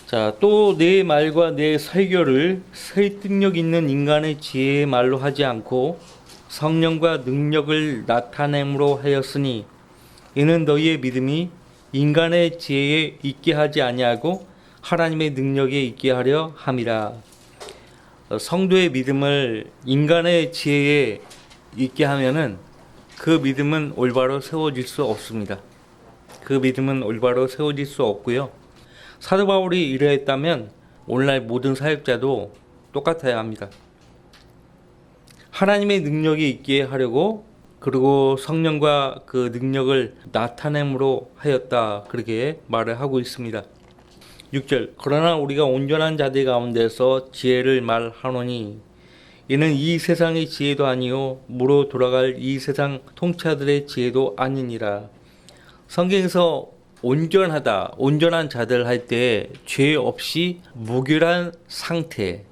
자, 또 내 말과 내 설교를 설득력 있는 인간의 지혜의 말로 하지 않고 성령과 능력을 나타냄으로 하였으니 이는 너희의 믿음이 인간의 지혜에 있게 하지 아니하고 하나님의 능력에 있게 하려 함이라. 성도의 믿음을 인간의 지혜에 있게 하면은 그 믿음은 올바로 세워질 수 없습니다. 그 믿음은 올바로 세워질 수 없고요. 사도 바울이 이러했다면 오늘날 모든 사역자도 똑같아야 합니다. 하나님의 능력이 있게 하려고, 그리고 성령과 그 능력을 나타냄으로 하였다, 그렇게 말을 하고 있습니다. 6절, 그러나 우리가 온전한 자들 가운데서 지혜를 말하노니 이는 이 세상의 지혜도 아니요 무로 돌아갈 이 세상 통치자들의 지혜도 아니니라. 성경에서 온전하다, 온전한 자들 할 때 죄 없이 무결한 상태,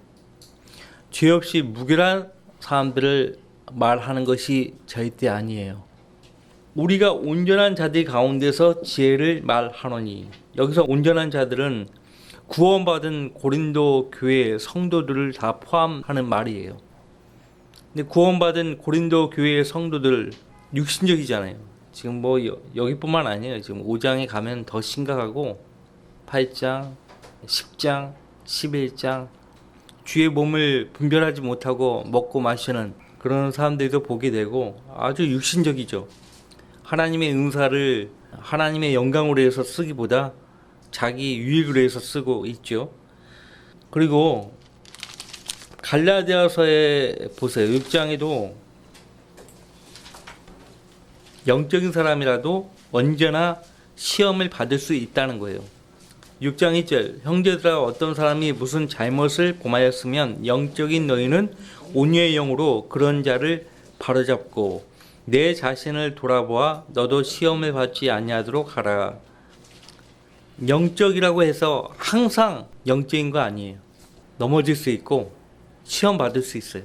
죄 없이 무결한 사람들을 말하는 것이 절대 아니에요. 우리가 온전한 자들 가운데서 지혜를 말하노니, 여기서 온전한 자들은 구원받은 고린도 교회 성도들을 다 포함하는 말이에요. 근데 구원받은 고린도 교회의 성도들 육신적이잖아요. 지금 뭐 여기뿐만 아니에요. 지금 5장에 가면 더 심각하고 8장, 10장, 11장 주의 몸을 분별하지 못하고 먹고 마시는 그런 사람들도 보게 되고 아주 육신적이죠. 하나님의 은사를 하나님의 영광으로 해서 쓰기보다 자기 유익으로 해서 쓰고 있죠. 그리고 갈라디아서에 보세요. 6장에도 영적인 사람이라도 언제나 시험을 받을 수 있다는 거예요. 6장 1절, 형제들아 어떤 사람이 무슨 잘못을 범하였으면 영적인 너희는 온유의 영으로 그런 자를 바로잡고 내 자신을 돌아보아 너도 시험을 받지 아니하도록 하라. 영적이라고 해서 항상 영적인 거 아니에요. 넘어질 수 있고 시험 받을 수 있어요.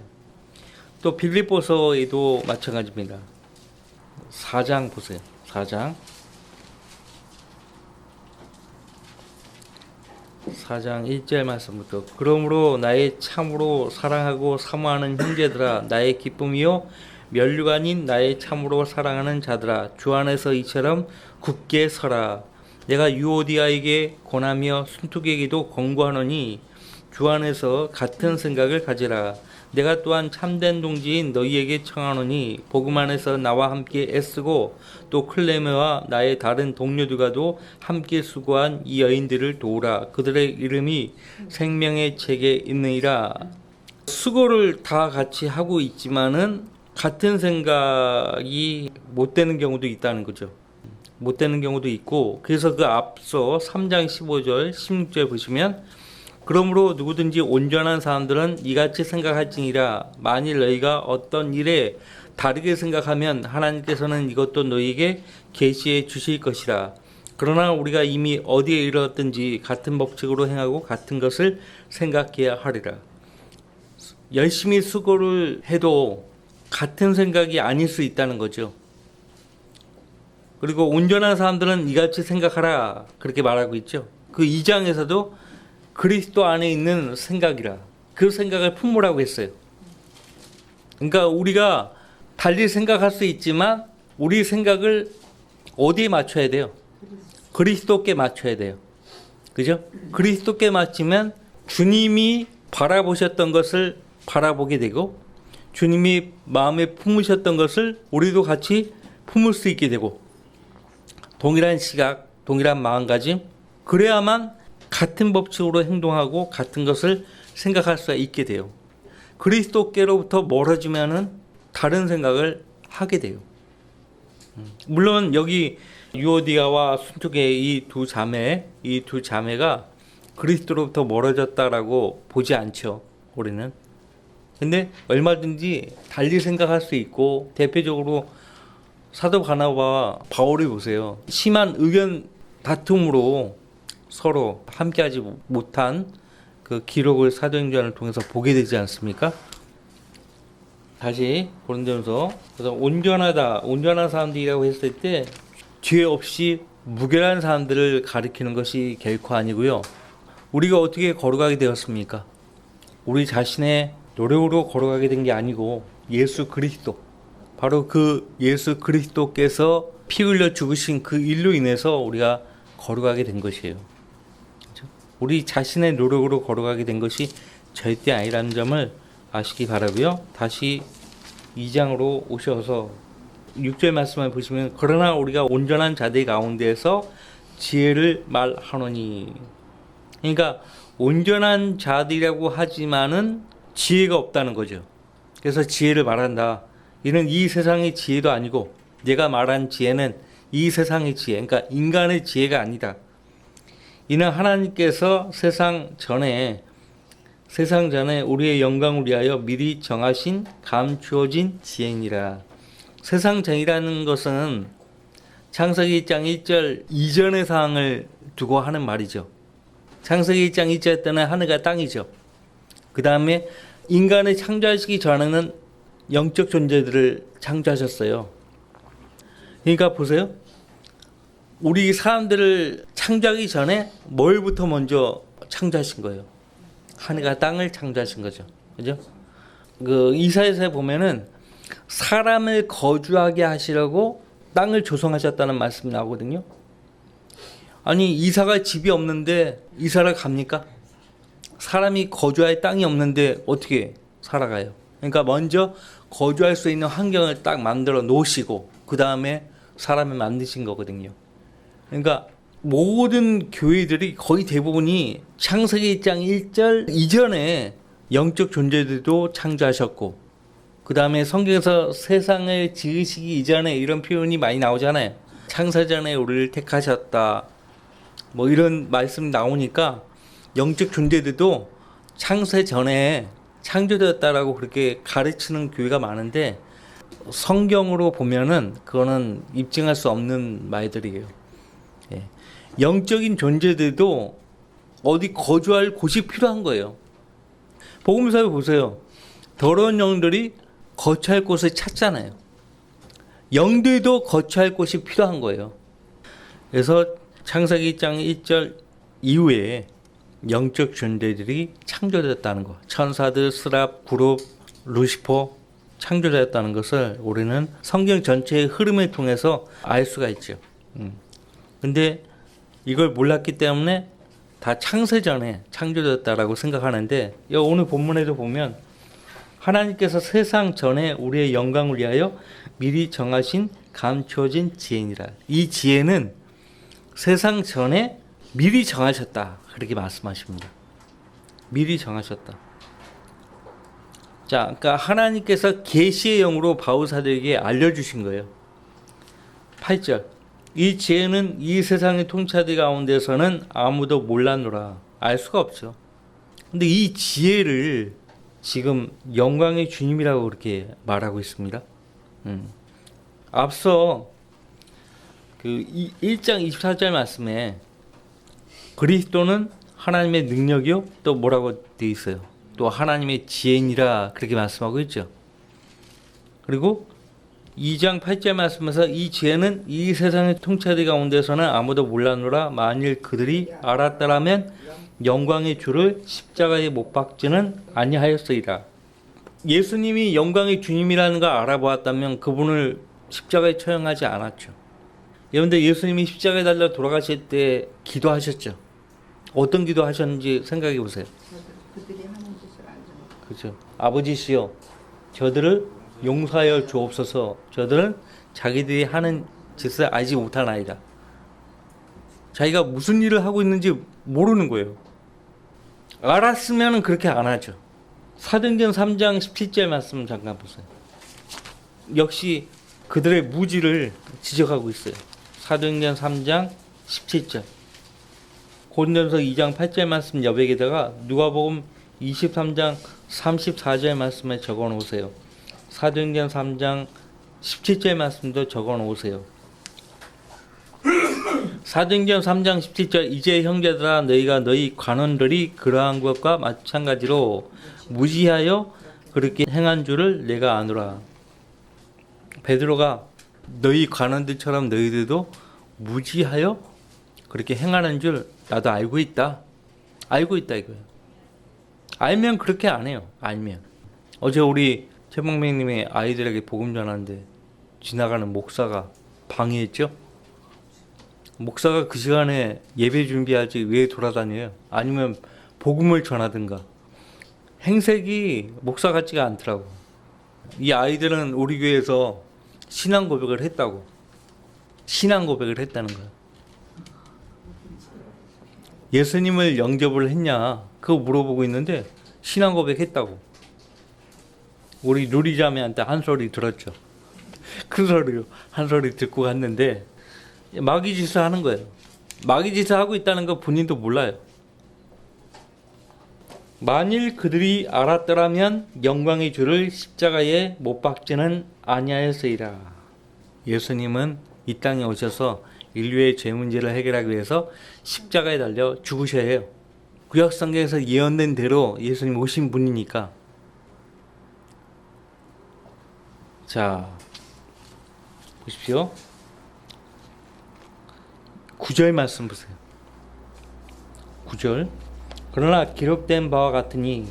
또 빌립보서에도 마찬가지입니다. 4장 보세요. 4장 1절 말씀부터, 그러므로 나의 참으로 사랑하고 사모하는 형제들아, 나의 기쁨이요 면류가 아닌 나의 참으로 사랑하는 자들아, 주 안에서 이처럼 굳게 서라. 내가 유오디아에게 권하며 순투에게도 권고하노니 주 안에서 같은 생각을 가지라. 내가 또한 참된 동지인 너희에게 청하노니 복음 안에서 나와 함께 애쓰고 또 클레메와 나의 다른 동료들과도 함께 수고한 이 여인들을 도우라. 그들의 이름이 생명의 책에 있느니라. 수고를 다 같이 하고 있지만은 같은 생각이 못 되는 경우도 있다는 거죠. 못 되는 경우도 있고, 그래서 그 앞서 3장 15절 16절 보시면, 그러므로 누구든지 온전한 사람들은 이같이 생각할지니라. 만일 너희가 어떤 일에 다르게 생각하면 하나님께서는 이것도 너희에게 계시해 주실 것이라. 그러나 우리가 이미 어디에 이르렀든지 같은 법칙으로 행하고 같은 것을 생각해야 하리라. 열심히 수고를 해도 같은 생각이 아닐 수 있다는 거죠. 그리고 온전한 사람들은 이같이 생각하라, 그렇게 말하고 있죠. 그 2장에서도 그리스도 안에 있는 생각이라, 그 생각을 품으라고 했어요. 그러니까 우리가 달리 생각할 수 있지만 우리 생각을 어디에 맞춰야 돼요? 그리스도께 맞춰야 돼요. 그죠? 그리스도께 맞추면 주님이 바라보셨던 것을 바라보게 되고, 주님이 마음에 품으셨던 것을 우리도 같이 품을 수 있게 되고, 동일한 시각, 동일한 마음가짐, 그래야만 같은 법칙으로 행동하고 같은 것을 생각할 수 있게 돼요. 그리스도께로부터 멀어지면은 다른 생각을 하게 돼요. 물론 여기 유오디아와 순투계 이 두 자매가 그리스도로부터 멀어졌다라고 보지 않죠, 우리는. 근데 얼마든지 달리 생각할 수 있고, 대표적으로 사도 바나바와 바울이 보세요. 심한 의견 다툼으로 서로 함께하지 못한 그 기록을 사도행전을 통해서 보게 되지 않습니까? 다시 고린도전서, 그래서 온전한 사람들이라고 했을 때 죄 없이 무결한 사람들을 가리키는 것이 결코 아니고요. 우리가 어떻게 걸어가게 되었습니까? 우리 자신의 노력으로 걸어가게 된 게 아니고 예수 그리스도, 바로 그 예수 그리스도께서 피 흘려 죽으신 그 일로 인해서 우리가 걸어가게 된 것이에요. 그렇죠? 우리 자신의 노력으로 걸어가게 된 것이 절대 아니라는 점을 아시기 바라고요. 다시 2장으로 오셔서 6절 말씀을 보시면 그러나 우리가 온전한 자들 가운데에서 지혜를 말하노니, 그러니까 온전한 자들이라고 하지만은 지혜가 없다는 거죠. 그래서 지혜를 말한다. 이는 이 세상의 지혜도 아니고 내가 말한 지혜는 이 세상의 지혜, 그러니까 인간의 지혜가 아니다. 이는 하나님께서 세상 전에 우리의 영광을 위하여 미리 정하신 감추어진 지혜니라. 세상 전이라는 것은 창세기 1장 1절 이전의 상황을 두고 하는 말이죠. 창세기 1장 1절 때는 하늘과 땅이죠. 그 다음에 인간을 창조하시기 전에는 영적 존재들을 창조하셨어요. 그러니까 보세요. 우리 사람들을 창조하기 전에 뭘부터 먼저 창조하신 거예요? 하늘과 땅을 창조하신 거죠. 그죠? 그 이사야서에 보면은 사람을 거주하게 하시려고 땅을 조성하셨다는 말씀이 나오거든요. 아니, 이사가 집이 없는데 이사를 갑니까? 사람이 거주할 땅이 없는데 어떻게 살아가요? 그러니까 먼저 거주할 수 있는 환경을 딱 만들어 놓으시고 그 다음에 사람을 만드신 거거든요. 그러니까 모든 교회들이 거의 대부분이 창세기 1장 1절 이전에 영적 존재들도 창조하셨고, 그 다음에 성경에서 세상을 지으시기 이전에 이런 표현이 많이 나오잖아요. 창세전에 우리를 택하셨다, 뭐 이런 말씀이 나오니까 영적 존재들도 창세 전에 창조되었다라고 그렇게 가르치는 교회가 많은데, 성경으로 보면은 그거는 입증할 수 없는 말들이에요. 예. 영적인 존재들도 어디 거주할 곳이 필요한 거예요. 복음서에 보세요. 더러운 영들이 거처할 곳을 찾잖아요. 영들도 거처할 곳이 필요한 거예요. 그래서 창세기 1장 1절 이후에 영적 존재들이 창조되었다는 거, 천사들, 스랍, 구룹, 루시퍼 창조되었다는 것을 우리는 성경 전체의 흐름을 통해서 알 수가 있죠. 근데 이걸 몰랐기 때문에 다 창세전에 창조되었다라고 생각하는데, 오늘 본문에도 보면 하나님께서 세상 전에 우리의 영광을 위하여 미리 정하신 감추어진 지혜니라. 이 지혜는 세상 전에 미리 정하셨다, 그렇게 말씀하십니다. 미리 정하셨다. 자, 그러니까 하나님께서 계시의 영으로 바울사들에게 알려주신 거예요. 8절. 이 지혜는 이 세상의 통치자들 가운데서는 아무도 몰랐노라. 알 수가 없죠. 근데 이 지혜를 지금 영광의 주님이라고 그렇게 말하고 있습니다. 앞서 그 1장 24절 말씀에 그리스도는 하나님의 능력이요, 또 뭐라고 되어 있어요? 또 하나님의 지혜니라, 그렇게 말씀하고 있죠. 그리고 2장 8절 말씀에서 이 지혜는 이 세상의 통치자들 가운데서는 아무도 몰랐노라. 만일 그들이 알았더라면 영광의 주를 십자가에 못 박지는 아니하였으리라. 예수님이 영광의 주님이라는 걸 알아보았다면 그분을 십자가에 처형하지 않았죠. 여러분들, 예수님이 십자가에 달려 돌아가실 때 기도하셨죠. 어떤 기도 하셨는지 생각해 보세요. 그들이 하는 짓을 알죠. 그렇죠. 아버지시여, 저들을 용서하여 주옵소서. 저들은 자기들이 하는 짓을 알지 못하나이다. 자기가 무슨 일을 하고 있는지 모르는 거예요. 알았으면 그렇게 안 하죠. 사도행전 3장 17절 말씀 잠깐 보세요. 역시 그들의 무지를 지적하고 있어요. 사도행전 3장 17절. 고린도전서 2장 8절 말씀 여백에다가 누가복음 23장 34절 말씀에 적어 놓으세요. 사도행전 3장 17절 말씀도 적어 놓으세요. 사도행전 3장 17절. 이제 형제들아, 너희가 너희 관원들이 그러한 것과 마찬가지로 무지하여 그렇게 행한 줄을 내가 아노라. 베드로가 너희 관원들처럼 너희들도 무지하여 그렇게 행하는 줄 나도 알고 있다. 알고 있다 이거예요. 알면 그렇게 안 해요. 알면. 어제 우리 최봉명님의 아이들에게 복음 전하는데 지나가는 목사가 방해했죠. 목사가 그 시간에 예배 준비하지 왜 돌아다녀요? 아니면 복음을 전하든가. 행색이 목사 같지가 않더라고. 이 아이들은 우리 교회에서 신앙 고백을 했다고. 신앙 고백을 했다는 거야. 예수님을 영접을 했냐? 그거 물어보고 있는데 신앙 고백했다고. 우리 누리자매한테 한 소리 들었죠. 큰 소리로 한 소리 듣고 갔는데 마귀짓을 하는 거예요. 마귀짓을 하고 있다는 거 본인도 몰라요. 만일 그들이 알았더라면 영광의 주를 십자가에 못 박지는 아니하였으리라. 예수님은 이 땅에 오셔서 인류의 죄 문제를 해결하기 위해서 십자가에 달려 죽으셔야 해요. 구약 성경에서 예언된 대로 예수님 오신 분이니까. 자, 보십시오. 9절 말씀 보세요. 9절. 그러나 기록된 바와 같으니,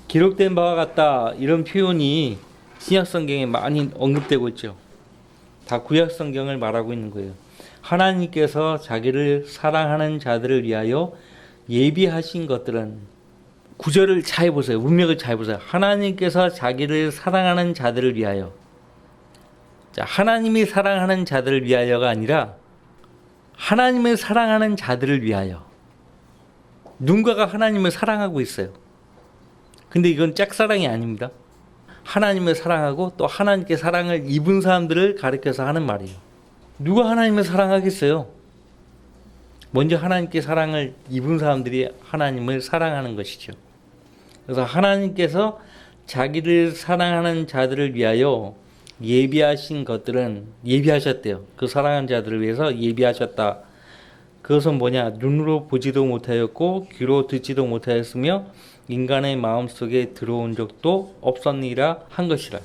기록된 바와 같다 이런 표현이 신약 성경에 많이 언급되고 있죠. 다 구약 성경을 말하고 있는 거예요. 하나님께서 자기를 사랑하는 자들을 위하여 예비하신 것들은, 9절을 잘 보세요. 문맥을 잘 보세요. 하나님께서 자기를 사랑하는 자들을 위하여. 자, 하나님이 사랑하는 자들을 위하여가 아니라 하나님을 사랑하는 자들을 위하여. 누군가가 하나님을 사랑하고 있어요. 근데 이건 짝사랑이 아닙니다. 하나님을 사랑하고 또 하나님께 사랑을 입은 사람들을 가리켜서 하는 말이에요. 누가 하나님을 사랑하겠어요? 먼저 하나님께 사랑을 입은 사람들이 하나님을 사랑하는 것이죠. 그래서 하나님께서 자기를 사랑하는 자들을 위하여 예비하신 것들은, 예비하셨대요. 그 사랑하는 자들을 위해서 예비하셨다. 그것은 뭐냐? 눈으로 보지도 못하였고 귀로 듣지도 못하였으며 인간의 마음속에 들어온 적도 없었니라 한 것이라.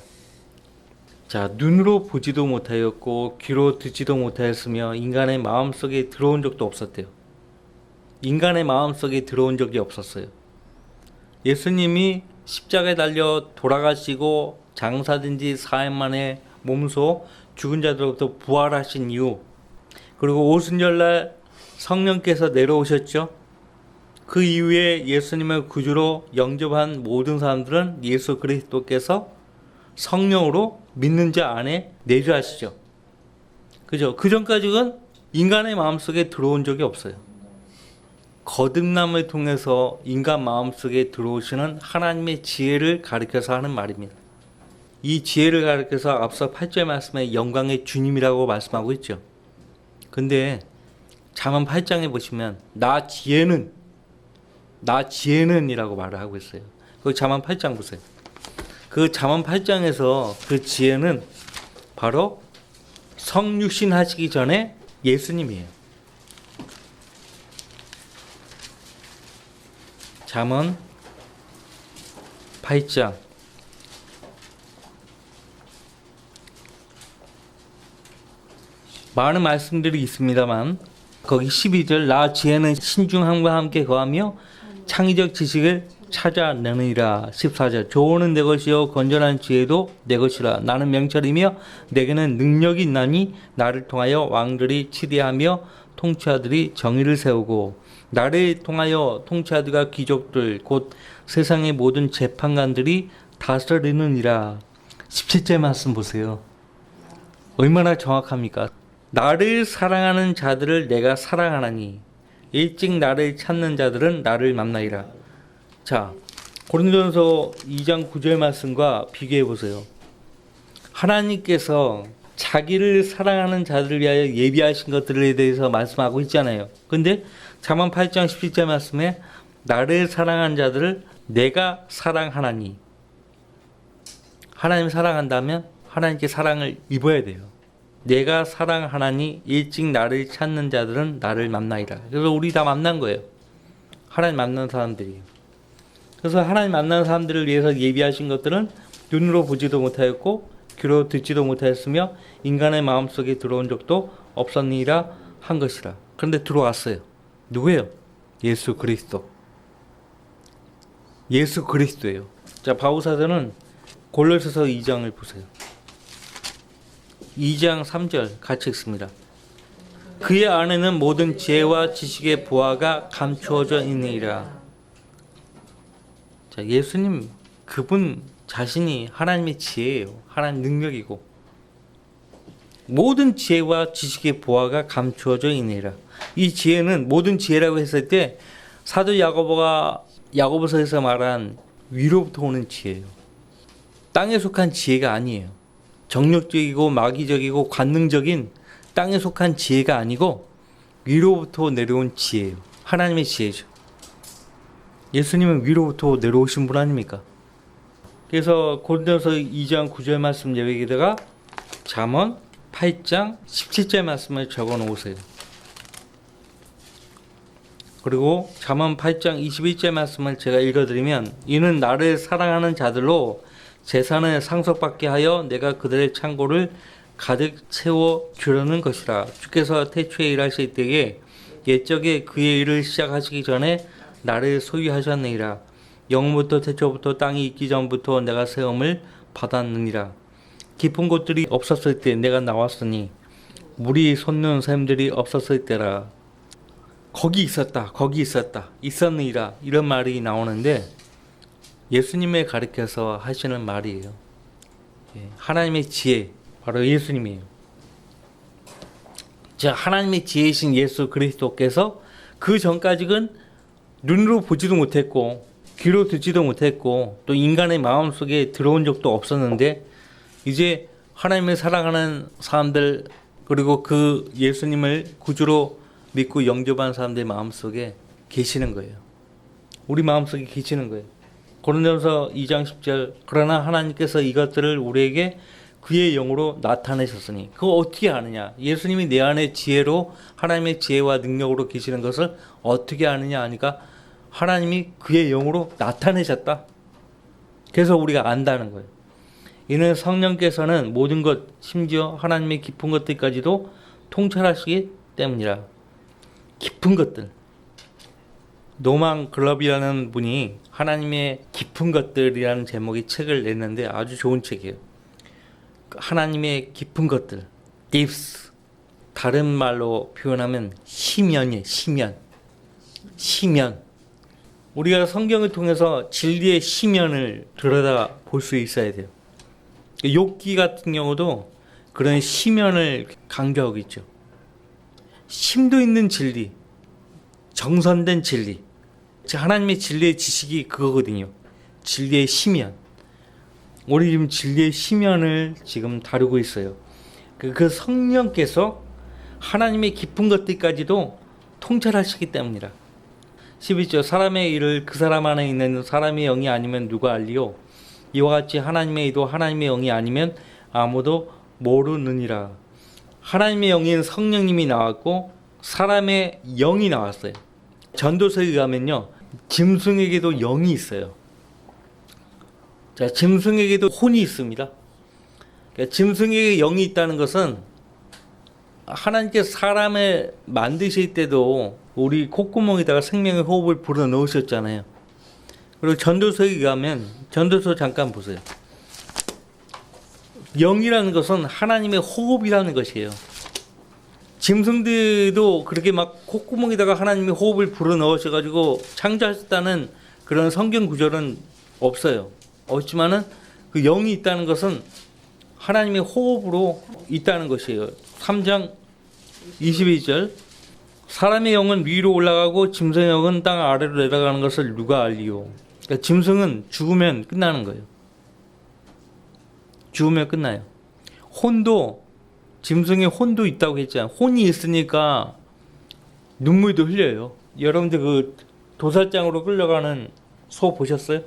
자, 눈으로 보지도 못하였고 귀로 듣지도 못하였으며 인간의 마음속에 들어온 적도 없었대요. 인간의 마음속에 들어온 적이 없었어요. 예수님이 십자가에 달려 돌아가시고 장사된 지 4일 만에 몸소 죽은 자들로부터 부활하신 이후, 그리고 오순절날 성령께서 내려오셨죠. 그 이후에 예수님을 구주로 영접한 모든 사람들은 예수 그리스도께서 성령으로 믿는 자 안에 내주하시죠. 그죠? 그 전까지는 인간의 마음속에 들어온 적이 없어요. 거듭남을 통해서 인간 마음속에 들어오시는 하나님의 지혜를 가리켜서 하는 말입니다. 이 지혜를 가리켜서 앞서 8절 말씀에 영광의 주님이라고 말씀하고 있죠. 근데 잠언 8장에 보시면 나 지혜는 이라고 말을 하고 있어요. 그 잠언 8장 보세요. 그 잠언 8장에서 그 지혜는 바로 성육신 하시기 전에 예수님이에요. 잠언 8장 많은 말씀들이 있습니다만 거기 12절 나 지혜는 신중함과 함께 거하며 창의적 지식을 찾아내느니라. 14절 조언은 내 것이요 건전한 지혜도 내 것이라. 나는 명철이며 내게는 능력이 있나니 나를 통하여 왕들이 치리하며 통치하들이 정의를 세우고 나를 통하여 통치하들과 귀족들 곧 세상의 모든 재판관들이 다스리느니라. 17절 말씀 보세요. 얼마나 정확합니까? 나를 사랑하는 자들을 내가 사랑하나니 일찍 나를 찾는 자들은 나를 만나리라. 자, 고린도전서 2장 9절 말씀과 비교해 보세요. 하나님께서 자기를 사랑하는 자들을 위하여 예비하신 것들에 대해서 말씀하고 있잖아요. 근데 잠언 8장 17절 말씀에 나를 사랑하는 자들을 내가 사랑하나니, 하나님 사랑한다면 하나님께 사랑을 입어야 돼요. 내가 사랑하나니 일찍 나를 찾는 자들은 나를 만나리라. 그래서 우리 다 만난 거예요. 하나님 만난 사람들이. 그래서 하나님 만난 사람들을 위해서 예비하신 것들은 눈으로 보지도 못하였고 귀로 듣지도 못하였으며 인간의 마음속에 들어온 적도 없었니라 한 것이라. 그런데 들어왔어요. 누구예요? 예수 그리스도. 예수 그리스도예요. 자, 바울사도는 골로새서 2장을 보세요. 2장 3절 같이 읽습니다. 그의 안에는 모든 지혜와 지식의 보화가 감추어져 있느니라. 자, 예수님 그분 자신이 하나님의 지혜예요. 하나님 능력이고 모든 지혜와 지식의 보화가 감추어져 있느니라. 이 지혜는 모든 지혜라고 했을 때 사도 야고보가 야고보서에서 말한 위로부터 오는 지혜예요. 땅에 속한 지혜가 아니에요. 정력적이고 마귀적이고 관능적인 땅에 속한 지혜가 아니고 위로부터 내려온 지혜예요. 하나님의 지혜죠. 예수님은 위로부터 내려오신 분 아닙니까? 그래서 고린도서 2장 9절 말씀 여기다가 잠언 8장 17절 말씀을 적어 놓으세요. 그리고 잠언 8장 21절 말씀을 제가 읽어드리면 이는 나를 사랑하는 자들로 재산을 상속받게 하여 내가 그들의 창고를 가득 채워 주려는 것이라. 주께서 태초에 일하실 때에 옛적에 그의 일을 시작하시기 전에 나를 소유하셨느니라. 영부터 태초부터 땅이 있기 전부터 내가 세움을 받았느니라. 깊은 곳들이 없었을 때 내가 나왔으니 물이 솟는 샘들이 없었을 때라. 거기 있었다, 거기 있었다, 있었느니라 이런 말이 나오는데 예수님을 가리켜서 하시는 말이에요. 하나님의 지혜 바로 예수님이에요. 자, 하나님의 지혜이신 예수 그리스도께서 그 전까지는 눈으로 보지도 못했고 귀로 듣지도 못했고 또 인간의 마음속에 들어온 적도 없었는데 이제 하나님을 사랑하는 사람들 그리고 그 예수님을 구주로 믿고 영접한 사람들의 마음속에 계시는 거예요. 우리 마음속에 계시는 거예요. 고린도서 2장 10절 그러나 하나님께서 이것들을 우리에게 그의 영으로 나타내셨으니 그거 어떻게 아느냐? 예수님이 내 안에 지혜로 하나님의 지혜와 능력으로 계시는 것을 어떻게 아느냐 하니까 하나님이 그의 영으로 나타내셨다. 그래서 우리가 안다는 거예요. 이는 성령께서는 모든 것 심지어 하나님의 깊은 것들까지도 통찰하시기 때문이라. 깊은 것들. 노망 글럽이라는 분이 하나님의 깊은 것들이라는 제목의 책을 냈는데 아주 좋은 책이에요. 하나님의 깊은 것들, deeps. 다른 말로 표현하면 심연이에요. 심연. 우리가 성경을 통해서 진리의 심연을 들여다 볼 수 있어야 돼요. 욥기 같은 경우도 그런 심연을 강조하고 있죠. 심도 있는 진리, 정선된 진리. 하나님의 진리의 지식이 그거거든요. 진리의 심연. 우리 지금 진리의 심연을 지금 다루고 있어요. 그 성령께서 하나님의 깊은 것들까지도 통찰하시기 때문이라. 12절 사람의 일을 그 사람 안에 있는 사람의 영이 아니면 누가 알리요? 이와 같이 하나님의 의도 하나님의 영이 아니면 아무도 모르느니라. 하나님의 영인 성령님이 나왔고 사람의 영이 나왔어요. 전도서에 의하면요, 짐승에게도 영이 있어요. 자, 짐승에게도 혼이 있습니다. 그러니까 짐승에게 영이 있다는 것은 하나님께서 사람을 만드실 때도 우리 콧구멍에다가 생명의 호흡을 불어 넣으셨잖아요. 그리고 전도서에 의하면 전도서 잠깐 보세요. 영이라는 것은 하나님의 호흡이라는 것이에요. 짐승들도 그렇게 막 콧구멍에다가 하나님의 호흡을 불어 넣으셔가지고 창조하셨다는 그런 성경 구절은 없어요. 없지만은 그 영이 있다는 것은 하나님의 호흡으로 있다는 것이에요. 3장 22절 사람의 영은 위로 올라가고 짐승의 영은 땅 아래로 내려가는 것을 누가 알리요? 그러니까 짐승은 죽으면 끝나는 거예요. 죽으면 끝나요. 혼도 짐승의 혼도 있다고 했잖아요. 혼이 있으니까 눈물도 흘려요. 여러분들 그 도살장으로 끌려가는 소 보셨어요?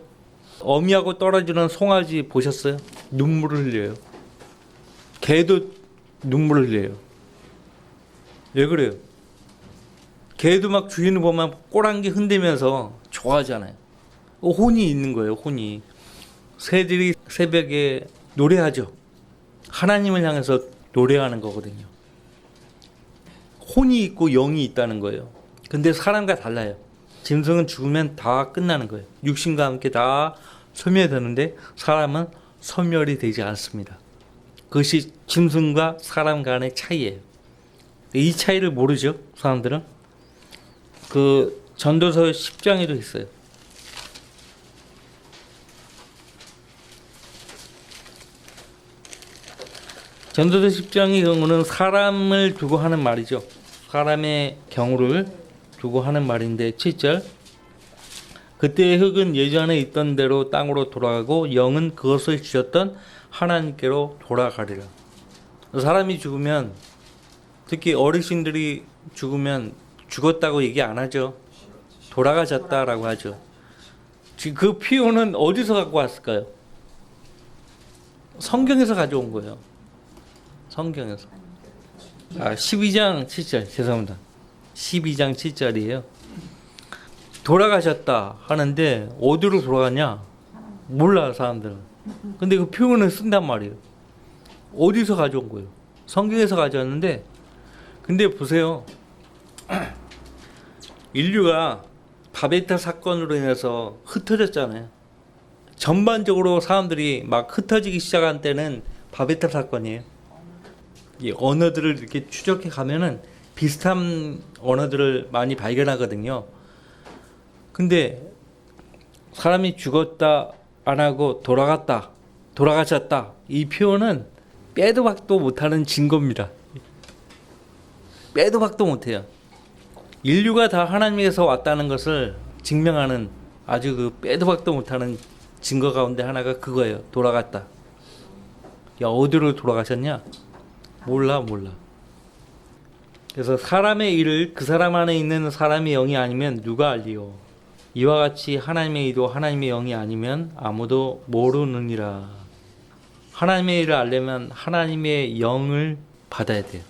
어미하고 떨어지는 송아지 보셨어요? 눈물을 흘려요. 개도 눈물을 흘려요. 왜 그래요? 개도 막 주인을 보면 꼬랑지 흔들면서 좋아하잖아요. 혼이 있는 거예요. 혼이. 새들이 새벽에 노래하죠. 하나님을 향해서 노래하는 거거든요. 혼이 있고 영이 있다는 거예요. 근데 사람과 달라요. 짐승은 죽으면 다 끝나는 거예요. 육신과 함께 다 소멸되는데 사람은 소멸이 되지 않습니다. 그것이 짐승과 사람 간의 차이예요. 이 차이를 모르죠, 사람들은. 그 전도서 10장에도 있어요. 전도서 10장의 경우는 사람을 두고 하는 말이죠. 사람의 경우를 두고 하는 말인데 7절 그때의 흙은 예전에 있던 대로 땅으로 돌아가고 영은 그것을 지었던 하나님께로 돌아가리라. 사람이 죽으면 특히 어르신들이 죽으면 죽었다고 얘기 안 하죠. 돌아가셨다라고 하죠. 그 표현은 어디서 갖고 왔을까요? 성경에서 가져온 거예요. 성경에서. 12장 7절 죄송합니다. 12장 7절이에요. 돌아가셨다 하는데 어디로 돌아가냐? 몰라 사람들은. 근데 그 표현을 쓴단 말이에요. 어디서 가져온 거예요? 성경에서 가져왔는데 근데 보세요. 인류가 바베타 사건으로 인해서 흩어졌잖아요. 전반적으로 사람들이 막 흩어지기 시작한 때는 바베타 사건이에요. 이 언어들을 이렇게 추적해 가면은 비슷한 언어들을 많이 발견하거든요. 근데 사람이 죽었다 안 하고 돌아갔다, 돌아가셨다 이 표현은 빼도 박도 못하는 증거입니다. 빼도 박도 못해요. 인류가 다 하나님에서 왔다는 것을 증명하는 아주 그 빼도 박도 못하는 증거 가운데 하나가 그거예요. 돌아갔다. 야 어디로 돌아가셨냐? 몰라. 그래서 사람의 일을 그 사람 안에 있는 사람의 영이 아니면 누가 알리요? 이와 같이 하나님의 일도 하나님의 영이 아니면 아무도 모르느니라. 하나님의 일을 알려면 하나님의 영을 받아야 돼요.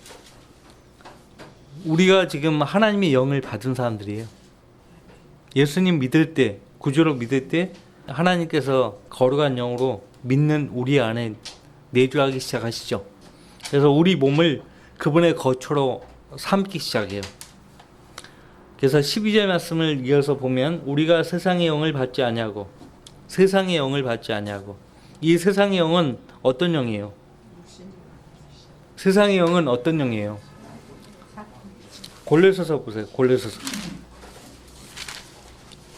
우리가 지금 하나님의 영을 받은 사람들이에요. 예수님 믿을 때, 구주로 믿을 때 하나님께서 거룩한 영으로 믿는 우리 안에 내주하기 시작하시죠. 그래서 우리 몸을 그분의 거처로 삼기 시작해요. 그래서 12절 말씀을 이어서 보면 우리가 세상의 영을 받지 아니하고 세상의 영을 받지 아니하고 이 세상의 영은 어떤 영이에요? 세상의 영은 어떤 영이에요? 골로새서 보세요. 골로새서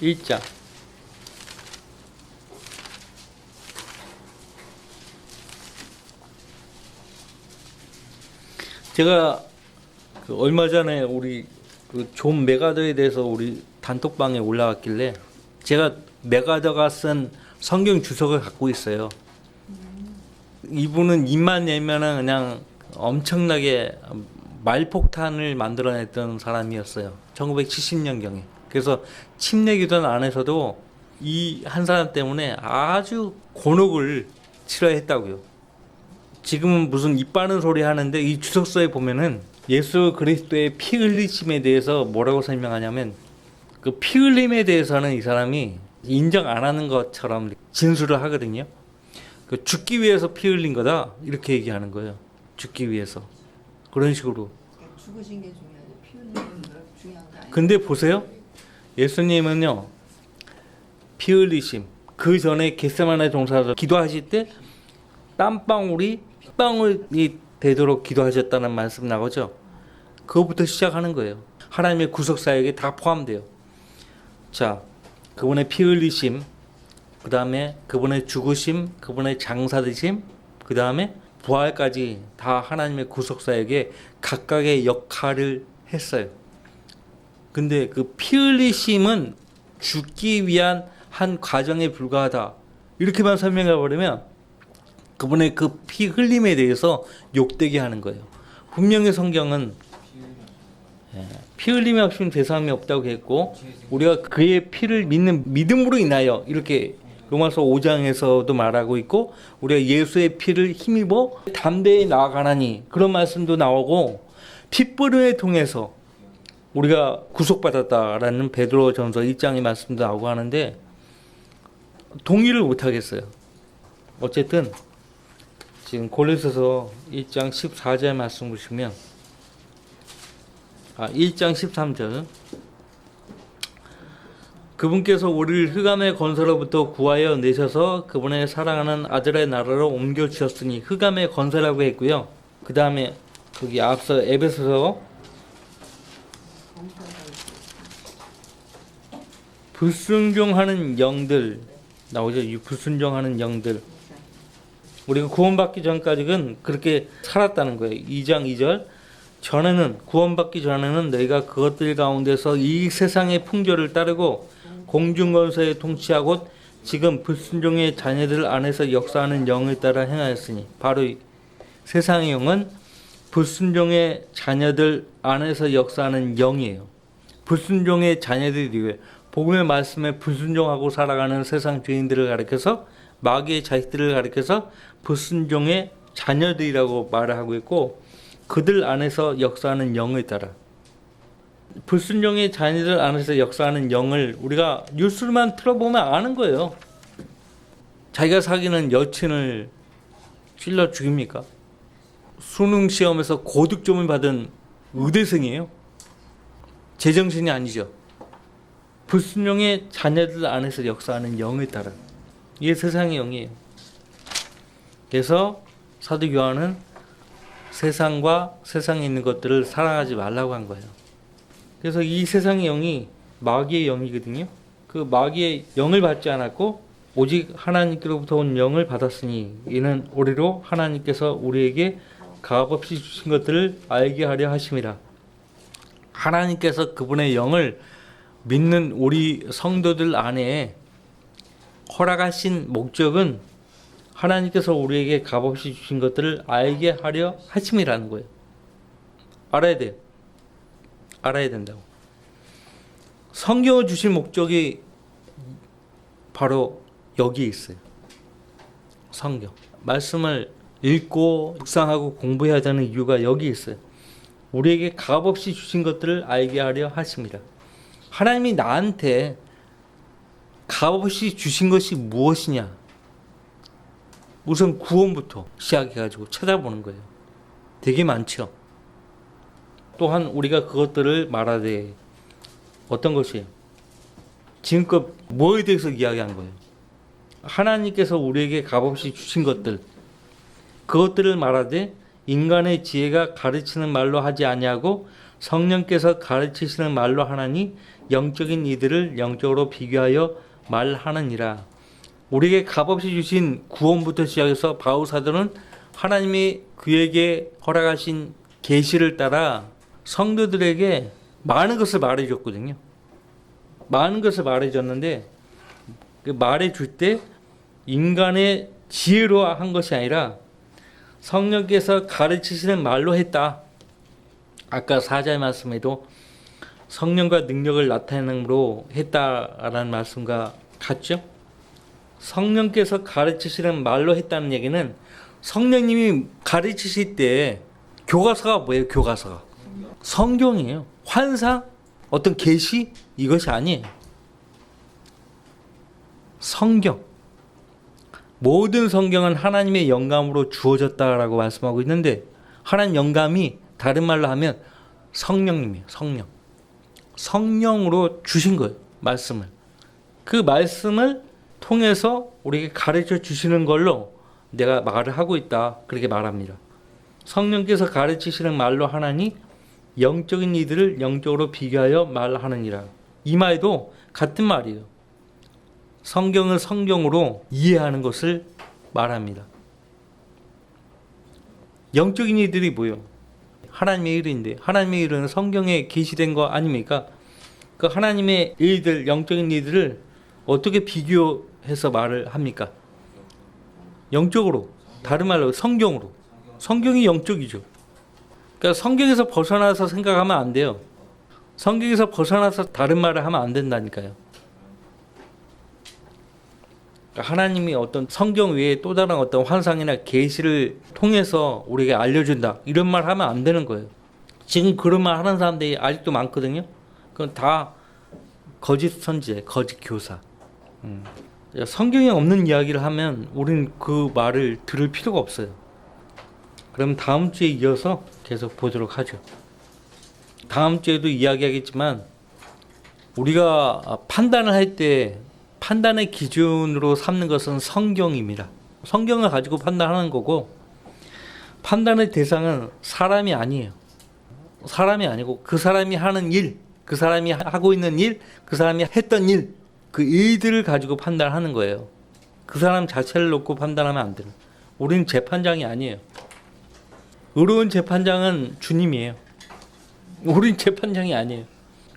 1장 제가 얼마 전에 우리 존 메가더에 대해서 우리 단톡방에 올라왔길래 제가 메가더가 쓴 성경 주석을 갖고 있어요. 이분은 입만 내면은 그냥 엄청나게 말폭탄을 만들어냈던 사람이었어요. 1970년경에. 그래서 침례교단 안에서도 이 한 사람 때문에 아주 곤혹을 치러했다고요. 지금은 무슨 입 바른 소리 하는데 이 주석서에 보면은 예수 그리스도의 피 흘리심에 대해서 뭐라고 설명하냐면 그 피 흘림에 대해서는 이 사람이 인정 안 하는 것처럼 진술을 하거든요. 그 죽기 위해서 피 흘린 거다 이렇게 얘기하는 거예요. 죽기 위해서 그런 식으로. 죽으신 게 중요하죠. 피 흘리는 게 중요한 거 아니에요? 근데 보세요. 예수님은요 피 흘리심 그 전에 겟세마네 동산에서 기도하실 때 땀방울이 핏방울이 되도록 기도하셨다는 말씀 나오죠. 그거부터 시작하는 거예요. 하나님의 구속사역에 다 포함돼요. 자, 그분의 피 흘리심, 그 다음에 그분의 죽으심, 그분의 장사되심, 그 다음에 부활까지 다 하나님의 구속사역에 각각의 역할을 했어요. 근데 그 피 흘리심은 죽기 위한 한 과정에 불과하다. 이렇게만 설명해 버리면 그분의 그 피 흘림에 대해서 욕되게 하는 거예요. 분명히 성경은 피 흘림이 없으면 대사함이 없다고 했고 우리가 그의 피를 믿는 믿음으로 인하여 이렇게 로마서 5장에서도 말하고 있고 우리가 예수의 피를 힘입어 담대히 나아가나니 그런 말씀도 나오고 핏부림을 통해서 우리가 구속받았다라는 베드로전서 1장의 말씀도 나오고 하는데 동의를 못 하겠어요. 어쨌든 지금 골로새서 1장 14절 말씀 보시면 1장 13절 그분께서 우리를 흑암의 권세로부터 구하여 내셔서 그분의 사랑하는 아들의 나라로 옮겨 주셨으니 흑암의 권세라고 했고요. 그 다음에 거기 앞서 에베소서 불순종하는 영들 나오죠. 이 불순종하는 영들. 우리가 구원받기 전까지는 그렇게 살았다는 거예요. 2장 2절. 전에는 구원받기 전에는 너희가 그것들 가운데서 이 세상의 풍조를 따르고 공중권세에 통치하고 지금 불순종의 자녀들 안에서 역사하는 영을 따라 행하였으니 바로 이 세상의 영은 불순종의 자녀들 안에서 역사하는 영이에요. 불순종의 자녀들이 복음의 말씀에 불순종하고 살아가는 세상 죄인들을 가리켜서 마귀의 자식들을 가리켜서 불순종의 자녀들이라고 말을 하고 있고 그들 안에서 역사하는 영을 따라 불순종의 자녀들 안에서 역사하는 영을 우리가 뉴스만 틀어보면 아는 거예요. 자기가 사귀는 여친을 찔러 죽입니까? 수능 시험에서 고득점을 받은 의대생이에요. 제정신이 아니죠. 불순종의 자녀들 안에서 역사하는 영을 따라 이게 세상의 영이에요. 그래서 사도 요한은 세상과 세상에 있는 것들을 사랑하지 말라고 한 거예요. 그래서 이 세상의 영이 마귀의 영이거든요. 그 마귀의 영을 받지 않았고 오직 하나님께로부터 온 영을 받았으니 이는 우리로 하나님께서 우리에게 값없이 주신 것들을 알게 하려 하심이라. 하나님께서 그분의 영을 믿는 우리 성도들 안에 허락하신 목적은 하나님께서 우리에게 값없이 주신 것들을 알게 하려 하심이라는 거예요. 알아야 돼요. 알아야 된다고. 성경을 주신 목적이 바로 여기에 있어요. 성경. 말씀을 읽고 묵상하고 공부해야 되는 이유가 여기 있어요. 우리에게 값없이 주신 것들을 알게 하려 하십니다. 하나님이 나한테 값없이 주신 것이 무엇이냐? 우선 구원부터 시작해가지고 찾아보는 거예요. 되게 많죠. 또한 우리가 그것들을 말하되 어떤 것이에요? 지금껏 뭐에 대해서 이야기한 거예요? 하나님께서 우리에게 값없이 주신 것들, 그것들을 말하되 인간의 지혜가 가르치는 말로 하지 아니하고 성령께서 가르치시는 말로 하나니 영적인 이들을 영적으로 비교하여 말하느니라. 우리에게 값없이 주신 구원부터 시작해서 바울 사도는 하나님이 그에게 허락하신 계시를 따라 성도들에게 많은 것을 말해줬거든요. 많은 것을 말해줬는데 그 말해줄 때 인간의 지혜로 한 것이 아니라 성령께서 가르치시는 말로 했다. 아까 4절 말씀에도 성령과 능력을 나타내므로 했다라는 말씀과 같죠? 성령께서 가르치시는 말로 했다는 얘기는 성령님이 가르치실 때 교과서가 뭐예요? 교과서가 성경이에요. 환상, 어떤 계시 이것이 아니에요. 성경. 모든 성경은 하나님의 영감으로 주어졌다라고 말씀하고 있는데 하나님 영감이 다른 말로 하면 성령님이에요. 성령. 성령으로 주신 거예요. 말씀을. 그 말씀을 통해서 우리에게 가르쳐 주시는 걸로 내가 말을 하고 있다. 그렇게 말합니다. 성령께서 가르치시는 말로 하나니 영적인 이들을 영적으로 비교하여 말하느니라. 이 말도 같은 말이에요. 성경을 성경으로 이해하는 것을 말합니다. 영적인 이들이 뭐예요? 하나님의 일인데 하나님의 일은 성경에 계시된 거 아닙니까? 그 하나님의 일들, 영적인 일들을 어떻게 비교해서 말을 합니까? 영적으로, 다른 말로 성경으로. 성경이 영적이죠. 그러니까 성경에서 벗어나서 생각하면 안 돼요. 성경에서 벗어나서 다른 말을 하면 안 된다니까요. 그러니까 하나님이 어떤 성경 외에 또 다른 어떤 환상이나 계시를 통해서 우리에게 알려준다. 이런 말 하면 안 되는 거예요. 지금 그런 말 하는 사람들이 아직도 많거든요. 그건 다 거짓 선지자, 거짓 교사. 성경에 없는 이야기를 하면 우리는 그 말을 들을 필요가 없어요. 그럼 다음 주에 이어서 계속 보도록 하죠. 다음 주에도 이야기하겠지만 우리가 판단을 할 때 판단의 기준으로 삼는 것은 성경입니다. 성경을 가지고 판단하는 거고 판단의 대상은 사람이 아니에요. 사람이 아니고 그 사람이 하는 일, 그 사람이 하고 있는 일, 그 사람이 했던 일, 그 일들을 가지고 판단하는 거예요. 그 사람 자체를 놓고 판단하면 안 돼요. 우리는 재판장이 아니에요. 의로운 재판장은 주님이에요. 우린 재판장이 아니에요.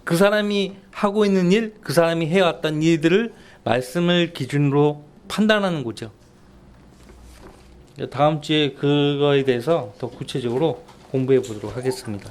그 사람이 하고 있는 일, 그 사람이 해왔던 일들을 말씀을 기준으로 판단하는 거죠. 다음 주에 그거에 대해서 더 구체적으로 공부해 보도록 하겠습니다.